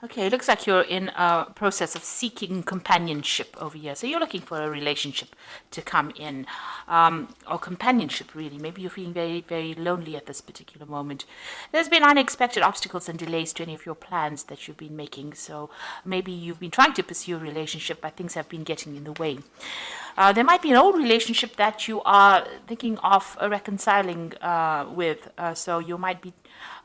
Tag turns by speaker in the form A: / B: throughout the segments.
A: Okay, it looks like you're in a process of seeking companionship over here. So you're looking for a relationship to come in, or companionship, really. Maybe you're feeling very, very lonely at this particular moment. There's been unexpected obstacles and delays to any of your plans that you've been making. So maybe you've been trying to pursue a relationship, but things have been getting in the way. There might be an old relationship that you are thinking of reconciling with. So you might be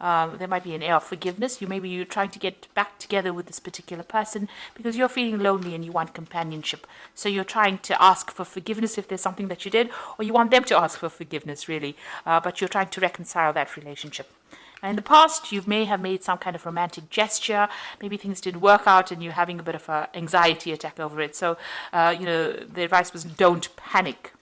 A: there might be an air of forgiveness. Maybe you're trying to get back together with this particular person because you're feeling lonely and you want companionship. So you're trying to ask for forgiveness if there's something that you did, or you want them to ask for forgiveness, really. But you're trying to reconcile that relationship. In the past, you may have made some kind of romantic gesture. Maybe things didn't work out and you're having a bit of an anxiety attack over it. So, the advice was don't panic.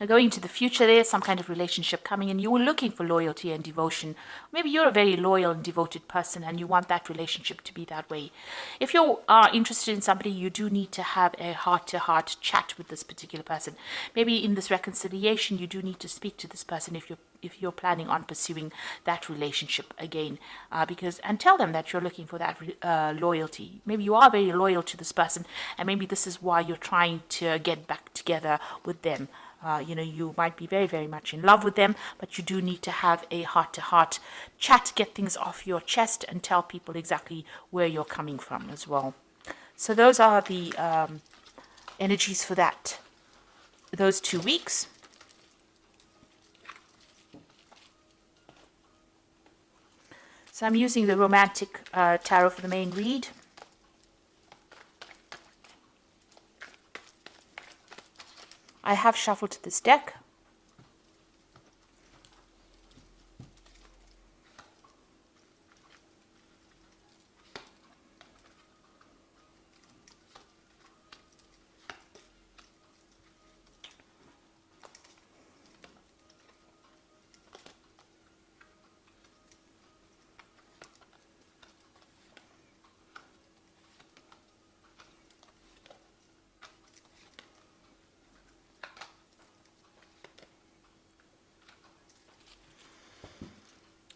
A: Now, going into the future, there's some kind of relationship coming in. You were looking for loyalty and devotion. Maybe you're a very loyal and devoted person and you want that relationship to be that way. If you are interested in somebody, you do need to have a heart-to-heart chat with this particular person. Maybe in this reconciliation, you do need to speak to this person if you're planning on pursuing that relationship again, and tell them that you're looking for that loyalty. Maybe you are very loyal to this person, and maybe this is why you're trying to get back together with them. You might be very, very much in love with them, but you do need to have a heart-to-heart chat, get things off your chest, and tell people exactly where you're coming from as well. So those are the energies for those 2 weeks. So I'm using the Romantic Tarot for the main read. I have shuffled this deck.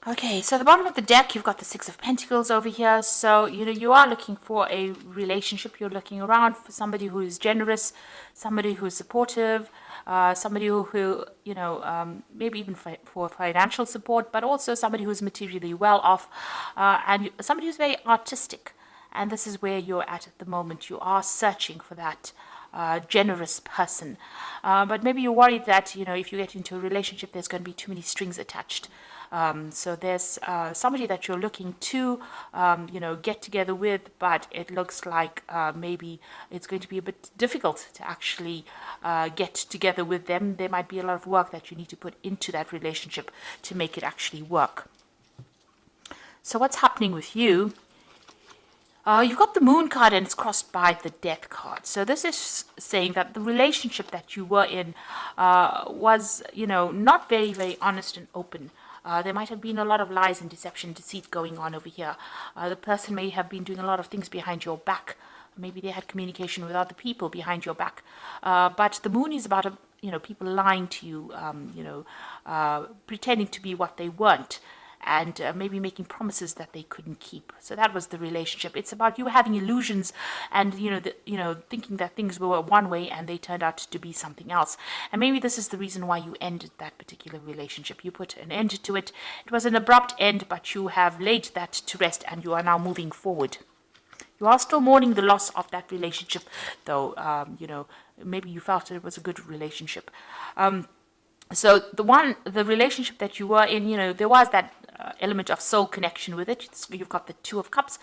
A: Okay, so at the bottom of the deck, you've got the Six of Pentacles over here. So, you are looking for a relationship. You're looking around for somebody who is generous, somebody who is supportive, somebody who maybe even for financial support, but also somebody who's materially well off, and somebody who's very artistic. And this is where you're at the moment. You are searching for that generous person. But maybe you're worried that, if you get into a relationship, there's going to be too many strings attached. So there's somebody that you're looking to, get together with, but it looks like maybe it's going to be a bit difficult to actually get together with them. There might be a lot of work that you need to put into that relationship to make it actually work. So what's happening with you? You've got the Moon card and it's crossed by the Death card. So this is saying that the relationship that you were in was, not very, very honest and open. There might have been a lot of lies and deception, deceit going on over here. The person may have been doing a lot of things behind your back. Maybe they had communication with other people behind your back. But the Moon is about, people lying to you, pretending to be what they weren't, and maybe making promises that they couldn't keep. So that was the relationship. It's about you having illusions and thinking that things were one way and they turned out to be something else. And maybe this is the reason why you ended that particular relationship. You put an end to it. It was an abrupt end, but you have laid that to rest and you are now moving forward. You are still mourning the loss of that relationship, though. Maybe you felt it was a good relationship. So the relationship that you were in, there was that element of soul connection with it. You've got the Two of Cups,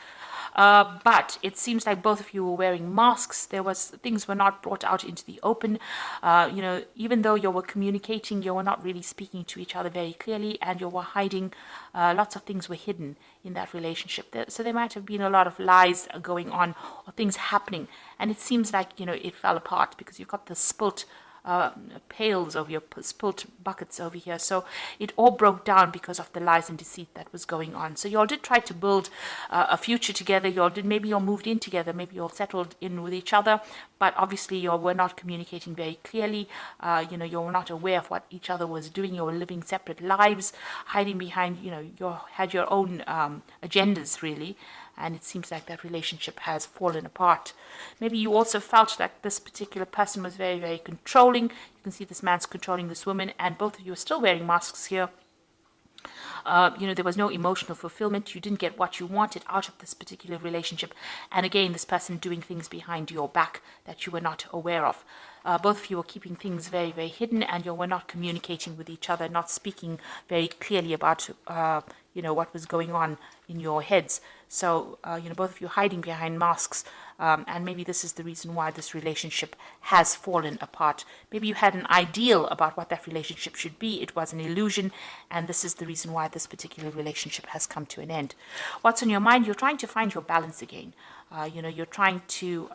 A: but it seems like both of you were wearing masks. Things were not brought out into the open. Even though you were communicating, you were not really speaking to each other very clearly, and you were hiding. Lots of things were hidden in that relationship. So there might have been a lot of lies going on or things happening, and it seems like it fell apart because you've got the spilt pails over your spilt buckets over here. So it all broke down because of the lies and deceit that was going on. So you all did try to build a future together. Maybe you all moved in together. Maybe you all settled in with each other. But obviously you all were not communicating very clearly. You were not aware of what each other was doing. You were living separate lives, hiding behind, you had your own agendas really. and it seems like that relationship has fallen apart. Maybe you also felt like this particular person was very, very controlling. You can see this man's controlling this woman, and both of you are still wearing masks here. There was no emotional fulfillment. You didn't get what you wanted out of this particular relationship. And again, this person doing things behind your back that you were not aware of. Both of you were keeping things very, very hidden, and you were not communicating with each other, not speaking very clearly about, what was going on in your heads. So, both of you hiding behind masks. And maybe this is the reason why this relationship has fallen apart. Maybe you had an ideal about what that relationship should be. It was an illusion, and this is the reason why this particular relationship has come to an end. What's on your mind? You're trying to find your balance again. You're trying to,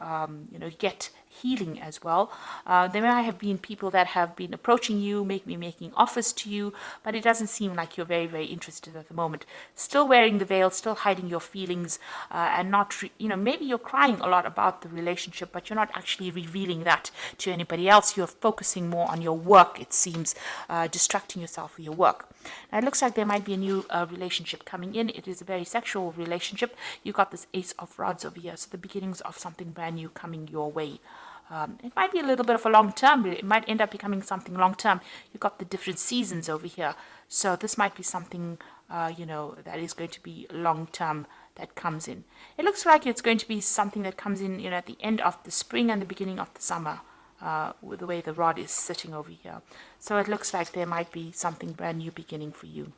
A: get healing as well. There might have been people that have been approaching you, making offers to you, but it doesn't seem like you're very, very interested at the moment. Still wearing the veil, still hiding your feelings, and not, maybe you're crying a lot about the relationship, but you're not actually revealing that to anybody else. You're focusing more on your work, it seems, distracting yourself with your work. Now, it looks like there might be a new relationship coming in. It is a very sexual relationship. You got this Ace of Rods over here, so the beginnings of something brand new coming your way. It might be a little bit of a long term. It might end up becoming something long term. You've got the different seasons over here. So this might be something, that is going to be long term that comes in. It looks like it's going to be something that comes in, at the end of the spring and the beginning of the summer, with the way the rod is sitting over here. So it looks like there might be something brand new beginning for you.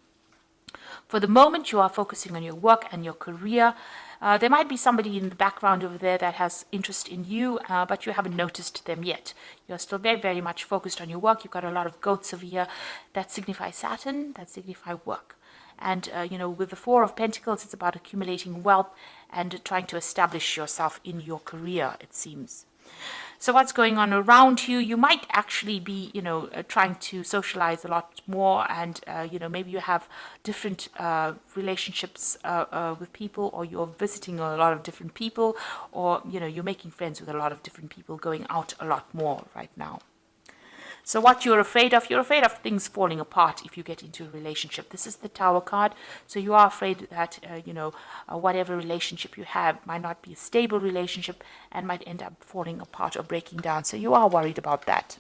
A: For the moment, you are focusing on your work and your career. There might be somebody in the background over there that has interest in you, but you haven't noticed them yet. You're still very, very much focused on your work. You've got a lot of goats over here that signify Saturn, that signify work. And, with the Four of Pentacles, it's about accumulating wealth and trying to establish yourself in your career, it seems. So what's going on around you? You might actually be, trying to socialize a lot more, and maybe you have different relationships with people, or you're visiting a lot of different people, or you're making friends with a lot of different people, going out a lot more right now. So what you're afraid of things falling apart if you get into a relationship. This is the Tower card. So you are afraid that, whatever relationship you have might not be a stable relationship and might end up falling apart or breaking down. So you are worried about that.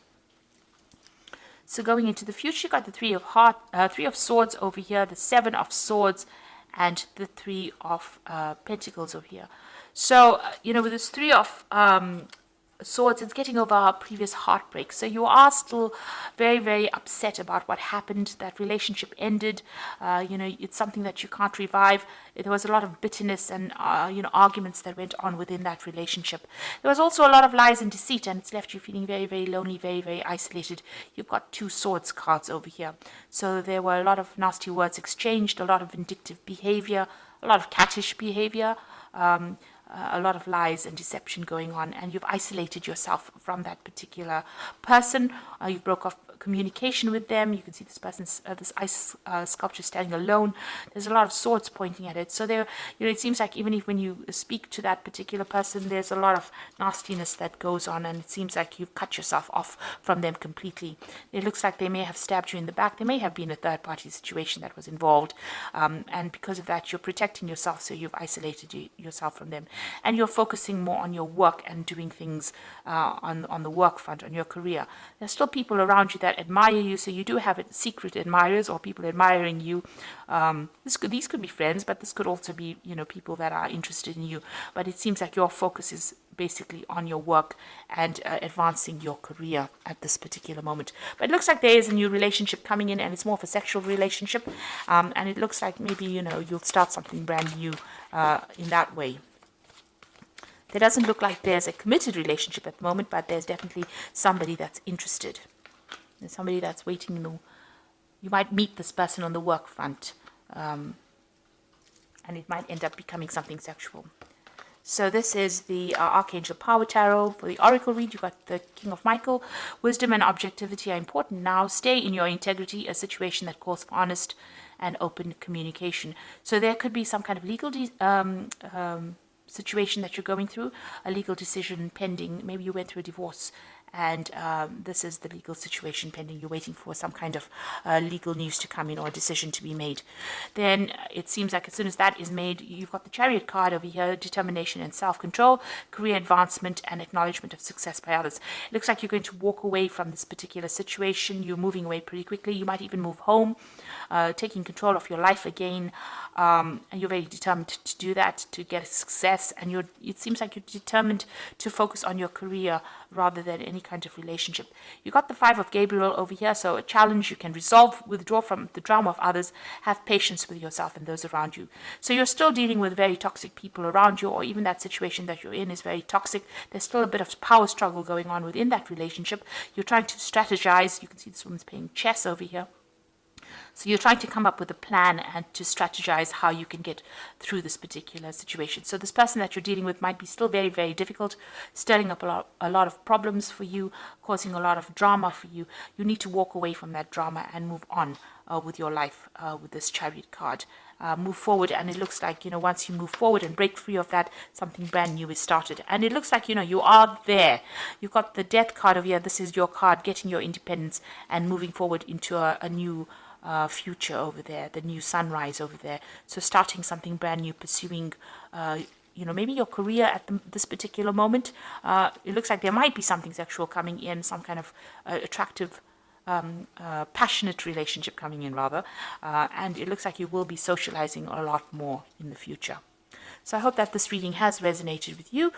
A: So going into the future, you got the Three of Swords over here, the Seven of Swords, and the Three of Pentacles over here. So, with this Three of Swords, it's getting over our previous heartbreak. So you are still very, very upset about what happened. That relationship ended. It's something that you can't revive. There was a lot of bitterness and arguments that went on within that relationship. There was also a lot of lies and deceit, and it's left you feeling very, very lonely, very, very isolated. You've got Two Swords cards over here. So there were a lot of nasty words exchanged, a lot of vindictive behavior, a lot of cattish behavior. A lot of lies and deception going on, and you've isolated yourself from that particular person. You broke off communication with them. You can see this person's this ice sculpture standing alone. There's a lot of swords pointing at it. So there, it seems like even if when you speak to that particular person, there's a lot of nastiness that goes on, and it seems like you've cut yourself off from them completely. It looks like they may have stabbed you in the back. There may have been a third-party situation that was involved, and because of that, you're protecting yourself. So you've isolated yourself from them, and you're focusing more on your work and doing things on the work front, on your career. There's still people around you that admire you, so you do have secret admirers or people admiring you. These could be friends, but this could also be people that are interested in you. But it seems like your focus is basically on your work and advancing your career at this particular moment. But it looks like there is a new relationship coming in, and it's more of a sexual relationship, and it looks like maybe you'll start something brand new in that way. There doesn't look like there's a committed relationship at the moment, but there's definitely somebody that's interested. There's somebody that's waiting. You might meet this person on the work front, and it might end up becoming something sexual. So this is the Archangel Power Tarot. For the Oracle read, you got the King of Michael. Wisdom and objectivity are important now. Stay in your integrity, a situation that calls for honest and open communication. So there could be some kind of legal situation that you're going through, a legal decision pending. Maybe you went through a divorce and this is the legal situation pending. You're waiting for some kind of legal news to come in or a decision to be made. Then it seems like as soon as that is made, you've got the Chariot card over here: determination and self-control, career advancement, and acknowledgement of success by others. It looks like you're going to walk away from this particular situation. You're moving away pretty quickly. You might even move home, taking control of your life again, and you're very determined to do that, to get success. And it seems like you're determined to focus on your career rather than any kind of relationship. You got the Five of Gabriel over here, so a challenge you can resolve, withdraw from the drama of others, have patience with yourself and those around you. So you're still dealing with very toxic people around you, or even that situation that you're in is very toxic. There's still a bit of power struggle going on within that relationship. You're trying to strategize. You can see this woman's playing chess over here. So you're trying to come up with a plan and to strategize how you can get through this particular situation. So this person that you're dealing with might be still very, very difficult, stirring up a lot of problems for you, causing a lot of drama for you. You need to walk away from that drama and move on with your life with this Chariot card. Move forward, and it looks like, once you move forward and break free of that, something brand new is started. And it looks like, you are there. You've got the Death card over here. This is your card, getting your independence and moving forward into a new future over there, the new sunrise over there. So starting something brand new, pursuing, maybe your career at this particular moment. It looks like there might be something sexual coming in, some kind of attractive, passionate relationship coming in, rather. And it looks like you will be socializing a lot more in the future. So I hope that this reading has resonated with you.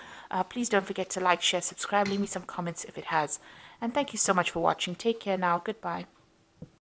A: Please don't forget to like, share, subscribe, leave me some comments if it has. And thank you so much for watching. Take care now. Goodbye.